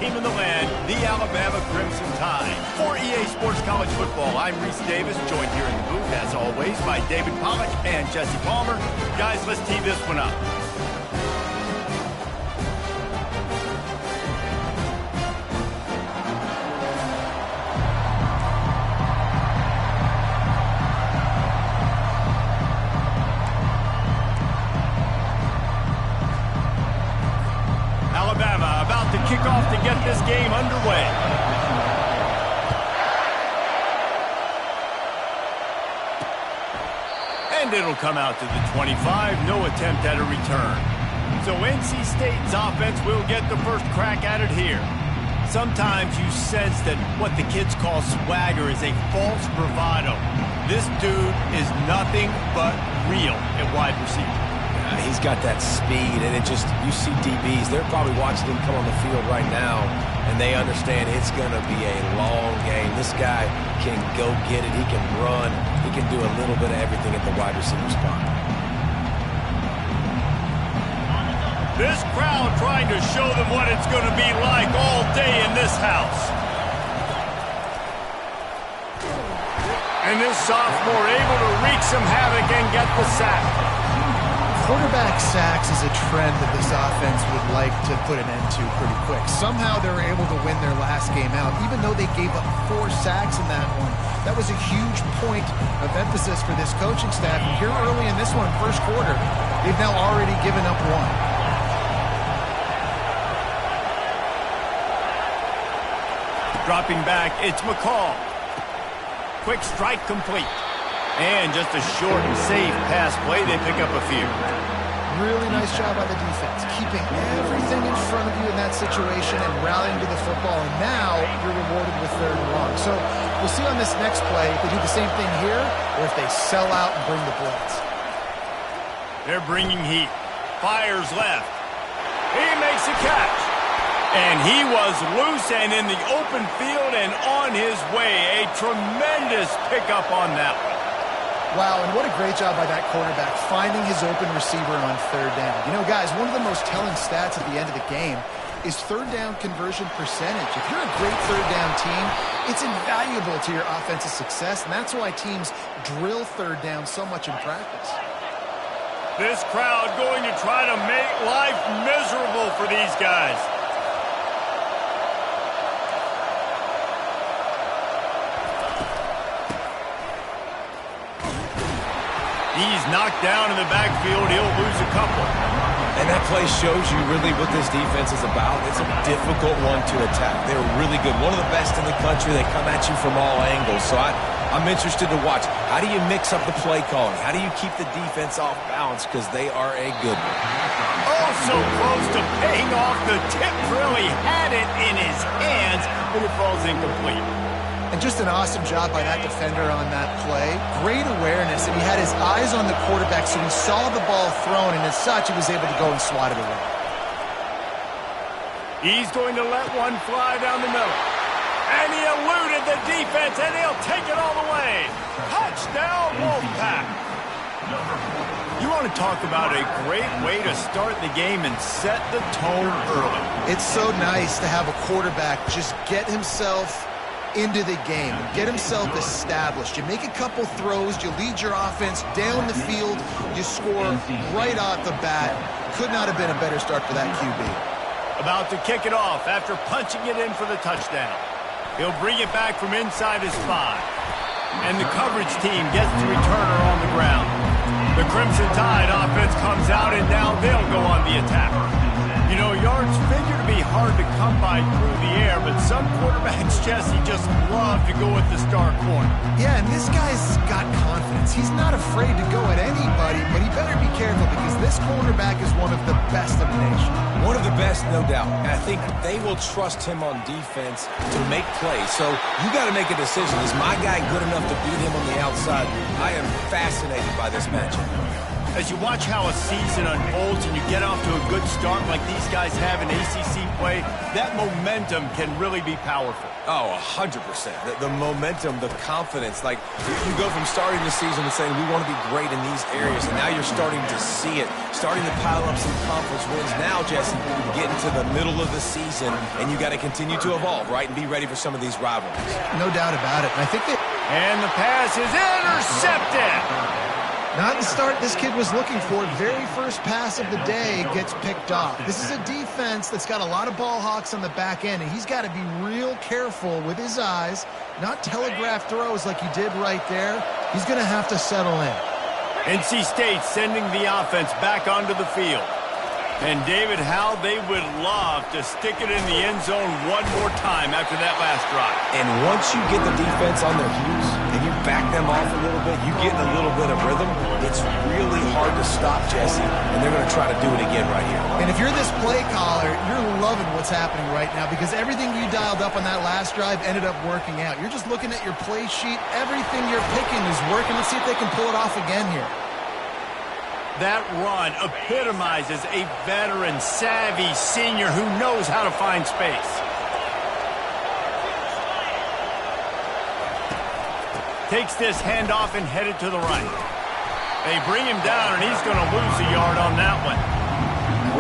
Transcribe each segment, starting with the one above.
team in the land, the Alabama Crimson Tide. For EA Sports College Football, I'm Reese Davis, joined here in the booth, as always, by David Pollack and Jesse Palmer. Guys, let's tee this one up. Alabama about to kick off to get this game underway. And it'll come out to the 25, no attempt at a return. So NC State's offense will get the first crack at it here. Sometimes you sense that what the kids call swagger is a false bravado. This dude is nothing but real at wide receiver. He's got that speed, and you see DBs, they're probably watching him come on the field right now, and they understand it's going to be a long game. This guy can go get it. He can run. He can do a little bit of everything at the wide receiver spot. This crowd trying to show them what it's going to be like all day in this house. And this sophomore able to wreak some havoc and get the sack. Quarterback sacks is a trend that this offense would like to put an end to pretty quick. Somehow they were able to win their last game out, even though they gave up 4 sacks in that one. That was a huge point of emphasis for this coaching staff. And here early in this one, first quarter, they've now already given up 1. Dropping back, it's McCall. Quick strike complete. And just a short and safe pass play, they pick up a few. Really nice job by the defense, keeping everything in front of you in that situation and rallying to the football. And now you're rewarded with 3rd and long. So we'll see on this next play if they do the same thing here or if they sell out and bring the blitz. They're bringing heat. Fires left. He makes a catch. And he was loose and in the open field and on his way. A tremendous pickup on that one. Wow, and what a great job by that quarterback, finding his open receiver on 3rd down. You know, guys, one of the most telling stats at the end of the game is 3rd down conversion percentage. If you're a great 3rd down team, it's invaluable to your offensive success, and that's why teams drill 3rd down so much in practice. This crowd going to try to make life miserable for these guys. He's knocked down in the backfield. He'll lose a couple. And that play shows you really what this defense is about. It's a difficult one to attack. They're really good. One of the best in the country. They come at you from all angles. So I'm interested to watch. How do you mix up the play calling? How do you keep the defense off balance? Because they are a good one. Oh, so close to paying off. The tip really had it in his hands, but it falls incomplete. And just an awesome job by that defender on that play. Great awareness, and he had his eyes on the quarterback, so he saw the ball thrown, and as such, he was able to go and swat it away. He's going to let one fly down the middle. And he eluded the defense, and he'll take it all the way. Touchdown, Wolfpack. You want to talk about a great way to start the game and set the tone early. It's so nice to have a quarterback just get himself into the game, get himself established. You make a couple throws, you lead your offense down the field, you score right off the bat. Could not have been a better start for that QB. About to kick it off after punching it in for the touchdown. He'll bring it back from inside his 5. And the coverage team gets the returner on the ground. The Crimson Tide offense comes out, and now they'll go on the attack. You know, yards figure to be hard to come by through the air, but some quarterbacks, Jesse, just love to go at the star corner. Yeah, and this guy's got confidence. He's not afraid to go at anybody, but he better be careful because this cornerback is one of the best in the nation. One of the best, no doubt. And I think they will trust him on defense to make plays. So you got to make a decision. Is my guy good enough to beat him on the outside? I am fascinated by this matchup. As you watch how a season unfolds and you get off to a good start like these guys have in ACC play, that momentum can really be powerful. Oh, 100%. The momentum, the confidence. Like, you go from starting the season with saying we want to be great in these areas, and now you're starting to see it, starting to pile up some conference wins. Now, Jesse, you get into the middle of the season, and you got to continue to evolve, right, and be ready for some of these rivalries. No doubt about it. And I think that... And the pass is intercepted. Not the start this kid was looking for. Very first pass of the day gets picked off. This is a defense that's got a lot of ball hawks on the back end, and he's got to be real careful with his eyes, not telegraph throws like he did right there. He's going to have to settle in. NC State sending the offense back onto the field. And, David, how they would love to stick it in the end zone one more time after that last drive. And once you get the defense on their heels and you back them off a little bit, you get in a little bit of rhythm, it's really hard to stop, Jesse, and they're going to try to do it again right here. And if you're this play caller, you're loving what's happening right now because everything you dialed up on that last drive ended up working out. You're just looking at your play sheet. Everything you're picking is working. Let's see if they can pull it off again here. That run epitomizes a veteran, savvy senior who knows how to find space. Takes this handoff and headed to the right. They bring him down, and he's going to lose a yard on that one.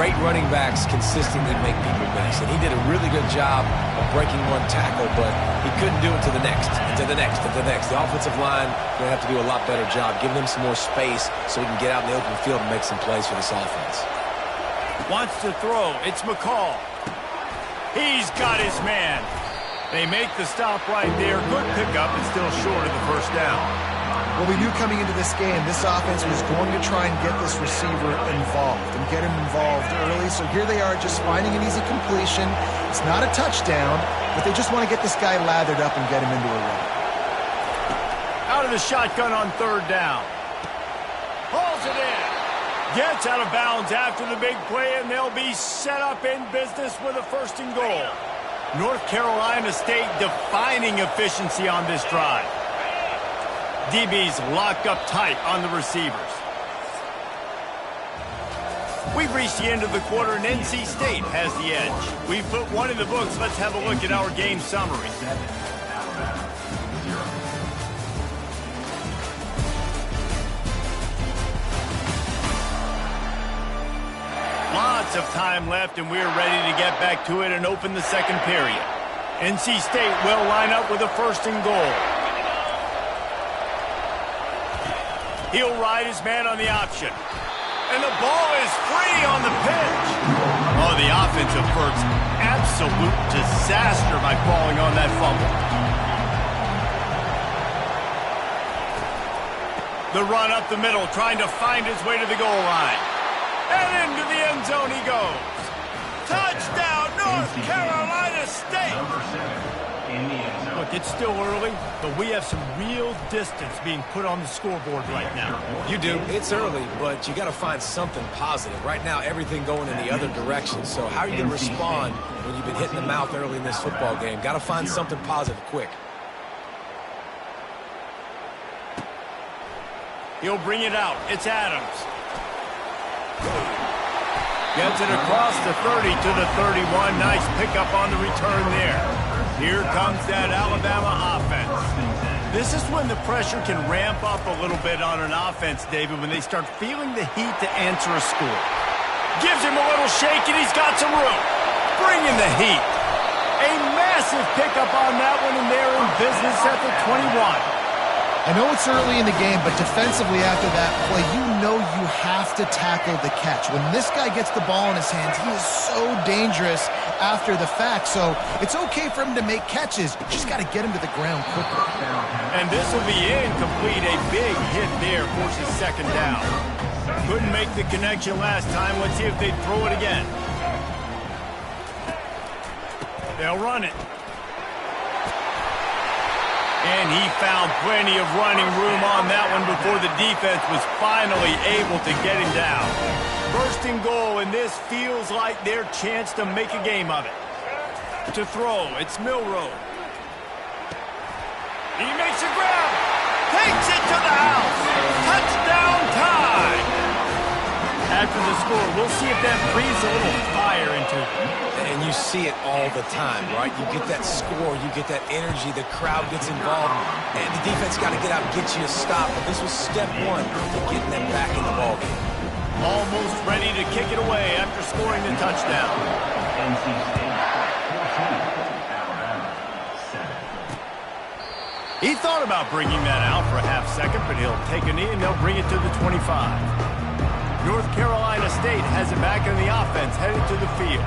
Great running backs consistently make people miss, and he did a really good job of breaking one tackle, but he couldn't do it to the next, and to the next, and to the next. The offensive line going to have to do a lot better job, giving them some more space so he can get out in the open field and make some plays for this offense. Wants to throw. It's McCall. He's got his man. They make the stop right there. Good pickup, and still short of the first down. Well, we knew coming into this game, this offense was going to try and get this receiver involved and get him involved early. So here they are just finding an easy completion. It's not a touchdown, but they just want to get this guy lathered up and get him into a run. Out of the shotgun on third down. Hauls it in. Gets out of bounds after the big play, and they'll be set up in business with a first and goal. North Carolina State defining efficiency on this drive. DB's locked up tight on the receivers. We've reached the end of the quarter, and NC State has the edge. We've put one in the books. Let's have a look at our game summary. Lots of time left, and we're ready to get back to it and open the second period. NC State will line up with a first and goal. He'll ride his man on the option. And the ball is free on the pitch. Oh, the offense averts absolute disaster by falling on that fumble. The run up the middle, trying to find his way to the goal line. And into the end zone he goes. Touchdown, North Carolina State! Look, it's still early, but we have some real distance being put on the scoreboard right now. You do. It's early, but you got to find something positive. Right now, everything going in the other direction. So how are you going to respond when you've been hitting the mouth early in this football game? Got to find something positive quick. He'll bring it out. It's Adams. Gets it across the 30 to the 31. Nice pickup on the return there. Here comes that Alabama offense. This is when the pressure can ramp up a little bit on an offense, David, when they start feeling the heat to answer a score. Gives him a little shake, and he's got some room. Bringing the heat. A massive pickup on that one, and they're in business at the 21. I know it's early in the game, but defensively after that play, you know you have to tackle the catch. When this guy gets the ball in his hands, he is so dangerous after the fact. So it's okay for him to make catches. You just got to get him to the ground quickly. And this will be incomplete. A big hit there forces second down. Couldn't make the connection last time. Let's see if they throw it again. They'll run it. And he found plenty of running room on that one before the defense was finally able to get him down. First and goal, and this feels like their chance to make a game of it. To throw, it's Milroe. He makes a grab. Takes it to the house. Touchdown time. After the score, we'll see if that breathes a little fire into it. And you see it all the time, right? You get that score, you get that energy, the crowd gets involved, and the defense got to get out and get you a stop. But this was step one to getting them back in the ballgame. Almost ready to kick it away after scoring the touchdown. He thought about bringing that out for a half second, but he'll take a knee and they'll bring it to the 25. North Carolina State has it back in the offense, headed to the field.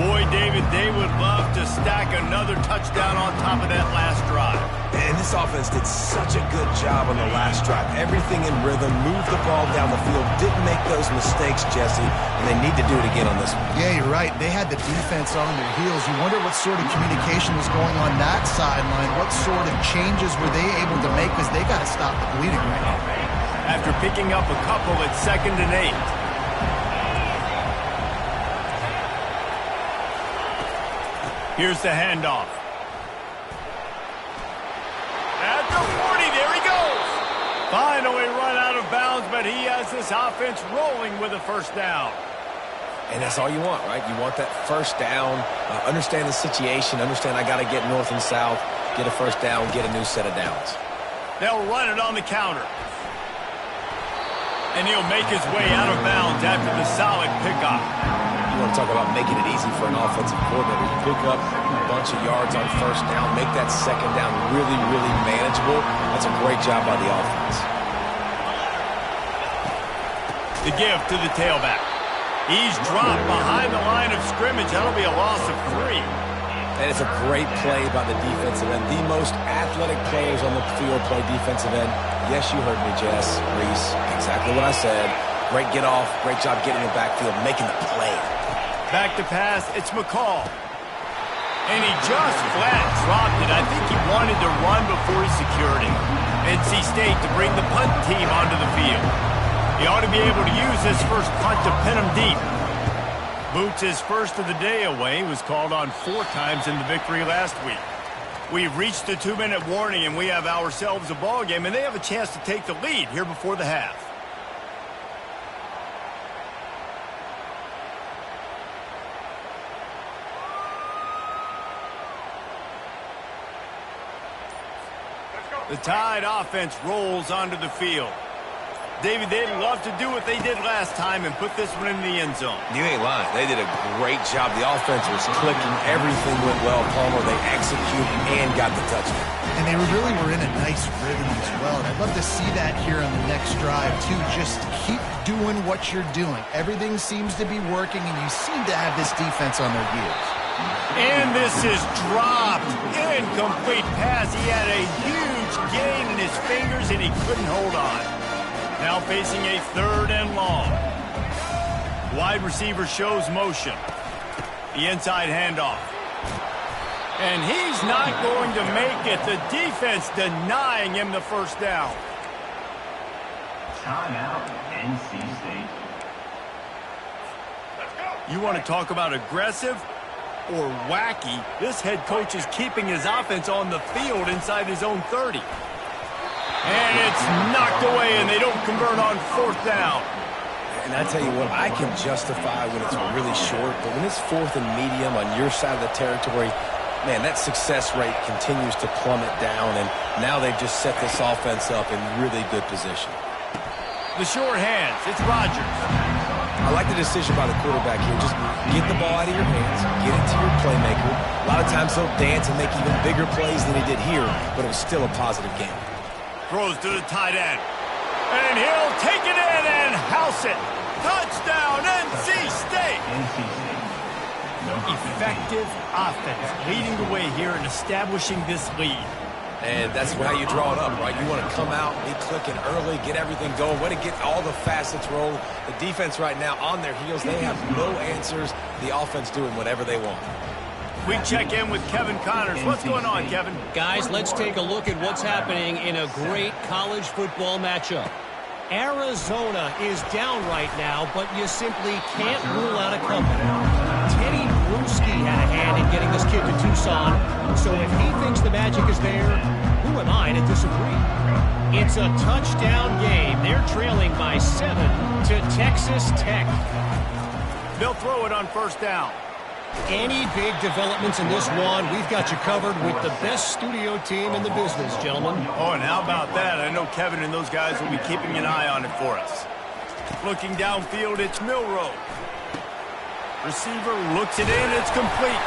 Boy, David, they would love to stack another touchdown on top of that last drive. And this offense did such a good job on the last drive. Everything in rhythm, moved the ball down the field, didn't make those mistakes, Jesse, and they need to do it again on this one. Yeah, you're right. They had the defense on their heels. You wonder what sort of communication was going on that sideline. What sort of changes were they able to make, because they got to stop the bleeding right now. After picking up a couple at 2nd and 8. Here's the handoff. At the 40, there he goes. Finally run out of bounds, but he has this offense rolling with a first down. And that's all you want, right? You want that first down, understand the situation, understand I got to get north and south, get a first down, get a new set of downs. They'll run it on the counter. And he'll make his way out of bounds after the solid pickup. You want to talk about making it easy for an offensive coordinator. You pick up a bunch of yards on first down, make that second down really, really manageable. That's a great job by the offense. The give to the tailback. He's dropped behind the line of scrimmage. That'll be a loss of 3. And it's a great play by the defensive end. The most athletic players on the field play defensive end. Yes, you heard me, Jess, Reese. Exactly what I said. Great get off. Great job getting in the backfield, making the play. Back to pass. It's McCall. And he just flat dropped it. I think he wanted to run before he secured it. NC State to bring the punt team onto the field. He ought to be able to use this first punt to pin him deep. Boots his first of the day away. He was called on 4 times in the victory last week. We've reached the 2-minute warning, and we have ourselves a ball game, and they have a chance to take the lead here before the half. The Tide offense rolls onto the field. David, they'd love to do what they did last time and put this one in the end zone. You ain't lying. They did a great job. The offense was clicking. Everything went well. Palmer, they executed and got the touchdown. And they really were in a nice rhythm as well. And I'd love to see that here on the next drive, too. Just keep doing what you're doing. Everything seems to be working, and you seem to have this defense on their heels. And this is dropped. Incomplete pass. He had a huge gain in his fingers, and he couldn't hold on. Now facing a 3rd and long. Wide receiver shows motion. The inside handoff. And he's not going to make it. The defense denying him the first down. Timeout, NC State. You want to talk about aggressive or wacky? This head coach is keeping his offense on the field inside his own 30. And it's knocked away, and they don't convert on 4th down. And I tell you what, I can justify when it's really short, but when it's 4th and medium on your side of the territory, man, that success rate continues to plummet down, and now they've just set this offense up in really good position. The short hands, it's Rodgers. I like the decision by the quarterback here. Just get the ball out of your hands, get it to your playmaker. A lot of times he'll dance and make even bigger plays than he did here, but it was still a positive game. Throws to the tight end. And he'll take it in and house it. Touchdown, NC State. Effective offense leading the way here and establishing this lead. And that's how you draw it up, right? You want to come out, be clicking early, get everything going, way to get all the facets rolling. The defense right now on their heels, they have no answers. The offense doing whatever they want. We check in with Kevin Connors. What's going on, Kevin? Guys, let's take a look at what's happening in a great college football matchup. Arizona is down right now, but you simply can't rule out a comeback. Teddy Bruschi had a hand in getting this kid to Tucson. So if he thinks the magic is there, who am I to disagree? It's a touchdown game. They're trailing by 7 to Texas Tech. They'll throw it on first down. Any big developments in this one, we've got you covered with the best studio team in the business, gentlemen. Oh, and how about that? I know Kevin and those guys will be keeping an eye on it for us. Looking downfield, it's Milroe. Receiver looks it in, it's complete.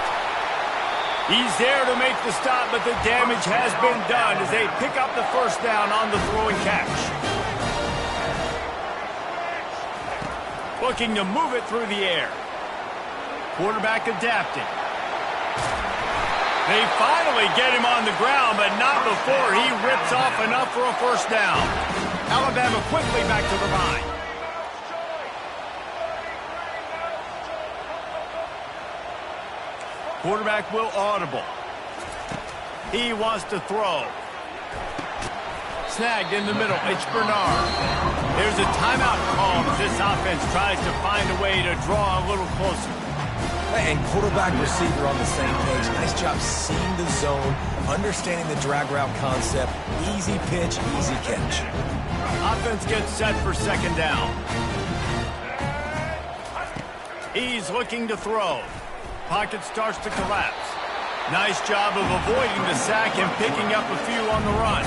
He's there to make the stop, but the damage has been done as they pick up the first down on the throw and catch. Looking to move it through the air. Quarterback adapting. They finally get him on the ground, but not before he rips off enough for a first down. Alabama quickly back to the line. Quarterback will audible. He wants to throw. Snagged in the middle. It's Bernard. There's a timeout called as this offense tries to find a way to draw a little closer. And quarterback receiver on the same page. Nice job seeing the zone, understanding the drag route concept. Easy pitch, easy catch. Offense gets set for second down. He's looking to throw. Pocket starts to collapse. Nice job of avoiding the sack and picking up a few on the run.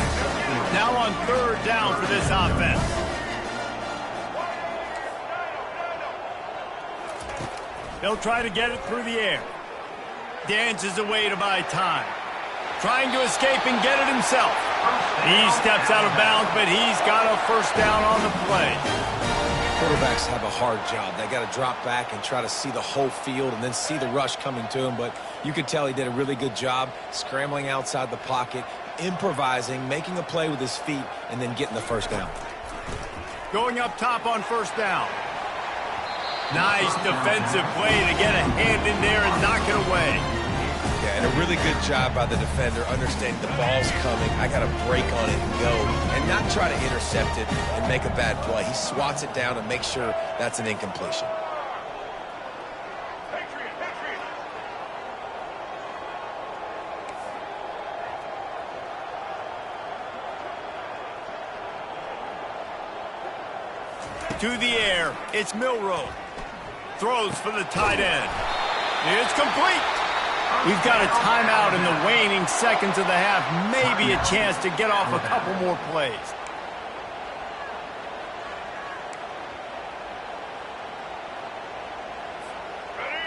Now on third down for this offense. They'll try to get it through the air. Dances away to buy time. Trying to escape and get it himself. He steps out of bounds, but he's got a first down on the play. Quarterbacks have a hard job. They got to drop back and try to see the whole field and then see the rush coming to him. But you could tell he did a really good job scrambling outside the pocket, improvising, making a play with his feet, and then getting the first down. Going up top on first down. Nice defensive play to get a hand in there and knock it away. Yeah, and a really good job by the defender, understanding the ball's coming. I got to break on it and go, and not try to intercept it and make a bad play. He swats it down and makes sure that's an incompletion. To the air, it's Milroe. Throws for the tight end. It's complete. We've got a timeout in the waning seconds of the half. Maybe a chance to get off a couple more plays.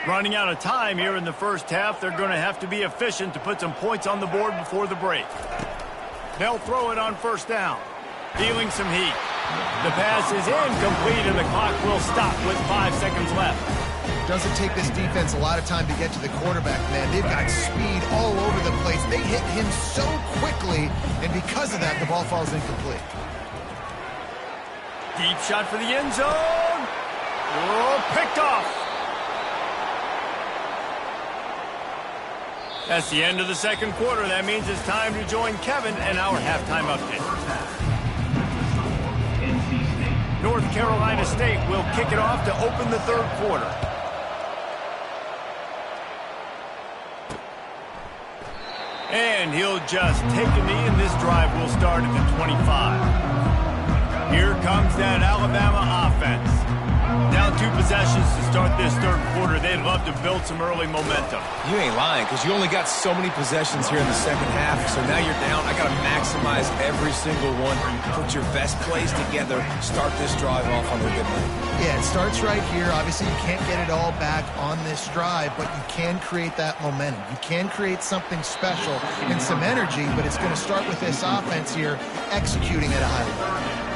Running out of time here in the first half. They're going to have to be efficient to put some points on the board before the break. They'll throw it on first down. Feeling some heat. The pass is incomplete, and the clock will stop with 5 seconds left. Doesn't take this defense a lot of time to get to the quarterback, man. They've got speed all over the place. They hit him so quickly, and because of that, the ball falls incomplete. Deep shot for the end zone. Oh, picked off. That's the end of the second quarter. That means it's time to join Kevin and our halftime update. North Carolina State will kick it off to open the third quarter. And he'll just take a knee, and this drive will start at the 25. Here comes that Alabama offense. Down 2 possessions to start this third quarter. They'd love to build some early momentum. You ain't lying, because you only got so many possessions here in the second half, so now you're down. I got to maximize every single one. Put your best plays together. Start this drive off on a good night. Yeah, it starts right here. Obviously, you can't get it all back on this drive, but you can create that momentum. You can create something special and some energy, but it's going to start with this offense here executing at a high level.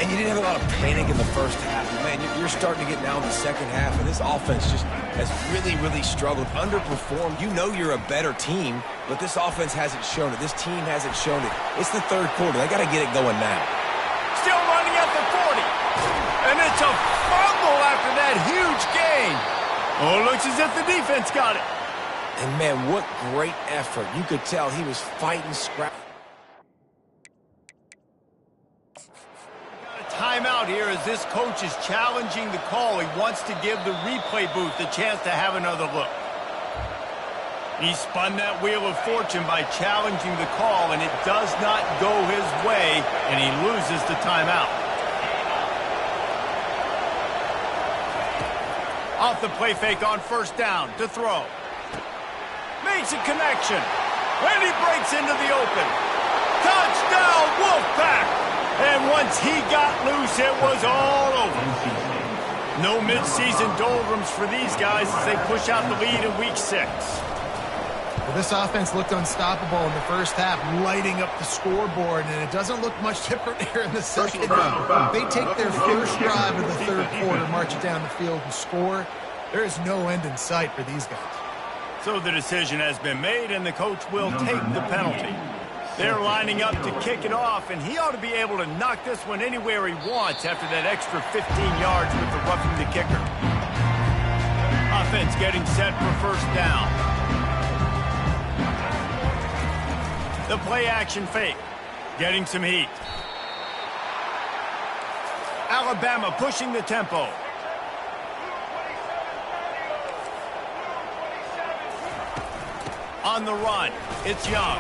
And you didn't have a lot of panic in the first half. Man, you're starting to get now in the second half, and this offense just has really, really struggled, underperformed. You know you're a better team, but this offense hasn't shown it. This team hasn't shown it. It's the third quarter. They got to get it going now. Still running at the 40. And it's a fumble after that huge gain. Oh, looks as if the defense got it. And, man, what great effort. You could tell he was fighting, scrapping. Timeout here as this coach is challenging the call. He wants to give the replay booth the chance to have another look. He spun that wheel of fortune by challenging the call, and it does not go his way, and he loses the timeout. Off the play fake on first down to throw. Makes a connection. And he breaks into the open. Touchdown, Wolfpack! And once he got loose, it was all over. No midseason doldrums for these guys as they push out the lead in Week 6. Well, this offense looked unstoppable in the first half, lighting up the scoreboard, and it doesn't look much different here in the second. They take their first drive of the third quarter, march it down the field, and score. There is no end in sight for these guys. So the decision has been made, and the coach will take the penalty. They're lining up to kick it off, and he ought to be able to knock this one anywhere he wants after that extra 15 yards with the roughing the kicker. Offense getting set for first down. The play action fake, getting some heat. Alabama pushing the tempo. On the run, it's Young.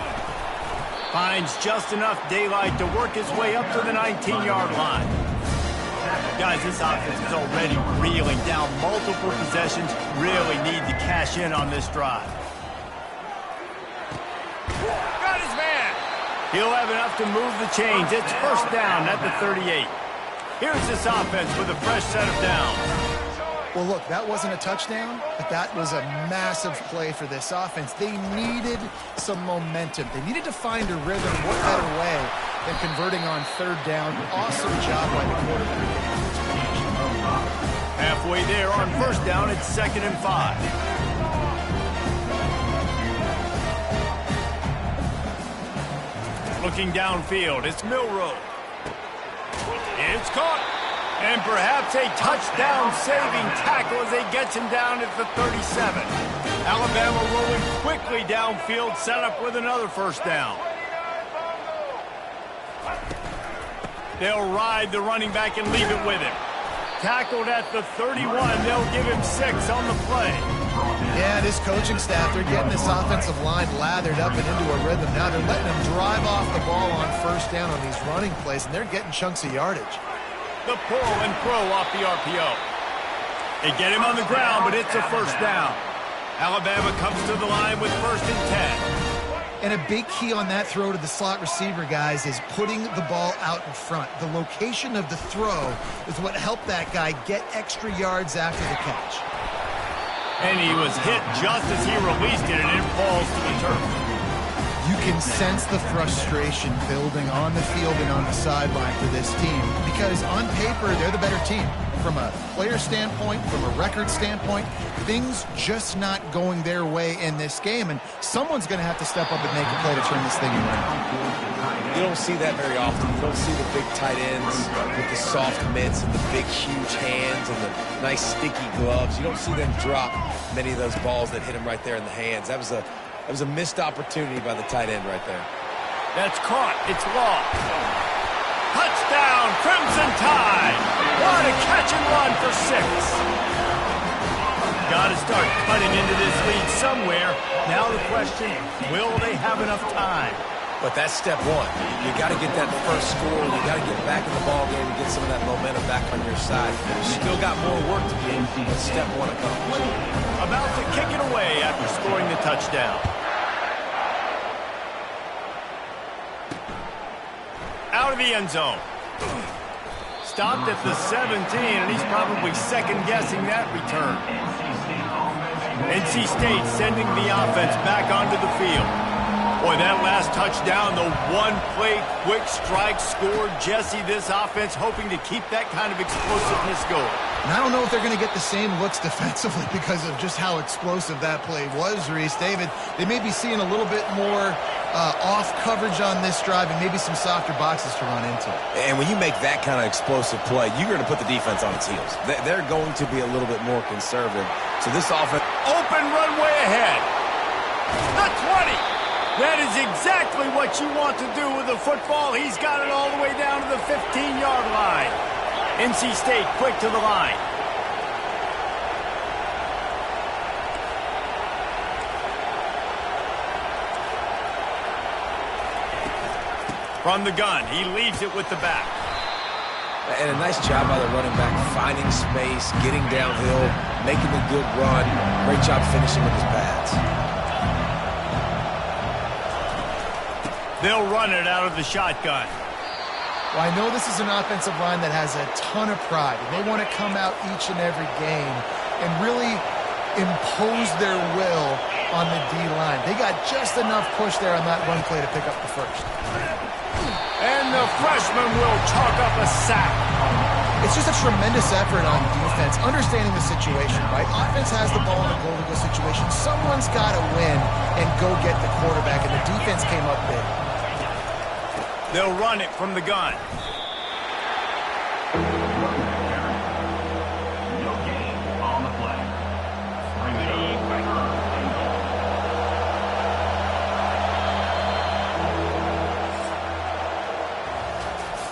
Finds just enough daylight to work his way up to the 19-yard line. Guys, this offense is already reeling down multiple possessions. Really need to cash in on this drive. Got his man. He'll have enough to move the chains. It's first down at the 38. Here's this offense with a fresh set of downs. Well, look, that wasn't a touchdown, but that was a massive play for this offense. They needed some momentum. They needed to find a rhythm. What better way than converting on third down? Awesome job by the quarterback. Halfway there on first down, it's 2nd and 5. Looking downfield, it's Milroe. It's caught. And perhaps a touchdown-saving tackle as they gets him down at the 37. Alabama rolling quickly downfield, set up with another first down. They'll ride the running back and leave it with him. Tackled at the 31, they'll give him 6 on the play. Yeah, this coaching staff, they're getting this offensive line lathered up and into a rhythm. Now they're letting them drive off the ball on first down on these running plays, and they're getting chunks of yardage. The pull and throw off the RPO. They get him on the ground, but it's a first down. Alabama comes to the line with 1st and 10. And a big key on that throw to the slot receiver, guys, is putting the ball out in front. The location of the throw is what helped that guy get extra yards after the catch. And he was hit just as he released it, and it falls to the turf. You can sense the frustration building on the field and on the sideline for this team because on paper, they're the better team. From a player standpoint, from a record standpoint, things just not going their way in this game, and someone's going to have to step up and make a play to turn this thing around. You don't see that very often. You don't see the big tight ends with the soft mitts and the big, huge hands and the nice, sticky gloves. You don't see them drop many of those balls that hit them right there in the hands. That was a missed opportunity by the tight end right there. That's caught. It's lost. Touchdown, Crimson Tide. What a catch and run for 6. Got to start cutting into this lead somewhere. Now the question, will they have enough time? But that's step one. You got to get that first score. You got to get back in the ball game and get some of that momentum back on your side. You still got more work to do, but step one accomplished. About to kick it away after scoring the touchdown. Out of the end zone. Stopped at the 17, and he's probably second-guessing that return. NC State sending the offense back onto the field. Boy, that last touchdown, the one-play quick strike scored. Jesse, this offense hoping to keep that kind of explosiveness going. And I don't know if they're going to get the same looks defensively because of just how explosive that play was, Reese. David, they may be seeing a little bit more off coverage on this drive and maybe some softer boxes to run into. And when you make that kind of explosive play, you're going to put the defense on its heels. They're going to be a little bit more conservative. So this offense... Open runway ahead. The 20. That is exactly what you want to do with the football. He's got it all the way down to the 15-yard line. NC State quick to the line. From the gun, he leaves it with the back. And a nice job by the running back, finding space, getting downhill, making a good run. Great job finishing with his pads. They'll run it out of the shotgun. Well, I know this is an offensive line that has a ton of pride, and they want to come out each and every game and really impose their will on the D-line. They got just enough push there on that run play to pick up the first. And the freshman will chalk up a sack. It's just a tremendous effort on defense, understanding the situation, right? Offense has the ball in a goal-to-go situation. Someone's got to win and go get the quarterback, and the defense came up big. They'll run it from the gun. No gain on the play.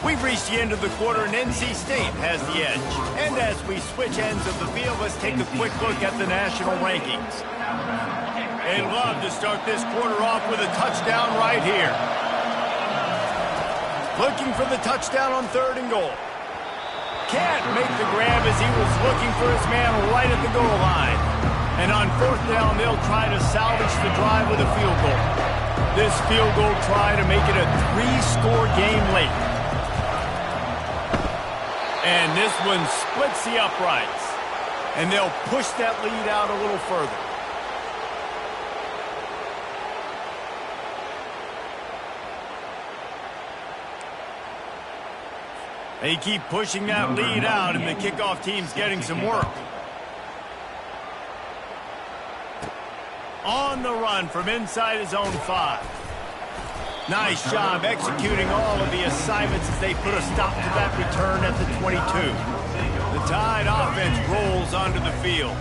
We've reached the end of the quarter, and NC State has the edge. And as we switch ends of the field, let's take a quick look at the national rankings. They'd love to start this quarter off with a touchdown right here. Looking for the touchdown on 3rd and goal. Can't make the grab as he was looking for his man right at the goal line. And on 4th down, they'll try to salvage the drive with a field goal. This field goal try to make it a 3-score game late. And this one splits the uprights. And they'll push that lead out a little further. They keep pushing that lead out, and the kickoff team's getting some work. On the run from inside his own 5. Nice job executing all of the assignments as they put a stop to that return at the 22. The Tide offense rolls onto the field.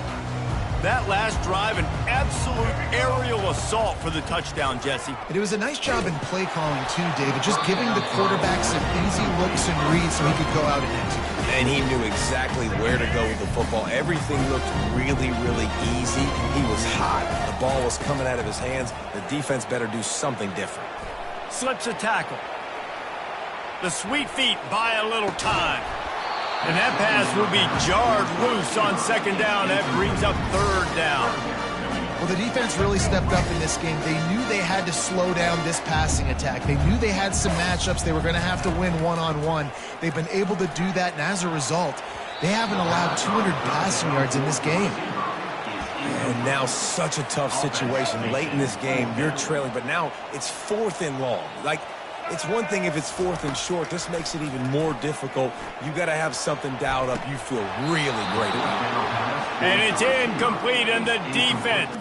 That last drive, an absolute aerial assault for the touchdown, Jesse. And it was a nice job in play calling too, David, just giving the quarterback some easy looks and reads so he could go out and execute. And he knew exactly where to go with the football. Everything looked really, really easy. He was hot. The ball was coming out of his hands. The defense better do something different. Slips a tackle. The sweet feet buy a little time. And that pass will be jarred loose on 2nd down. That brings up 3rd down. Well, the defense really stepped up in this game. They knew they had to slow down this passing attack. They knew they had some matchups they were going to have to win one-on-one. They've been able to do that, and as a result, they haven't allowed 200 passing yards in this game. And now such a tough situation. Late in this game, you're trailing, but now it's 4th and long. It's one thing if it's 4th and short. This makes it even more difficult. You got to have something dialed up you feel really great about. And it's incomplete, and the defense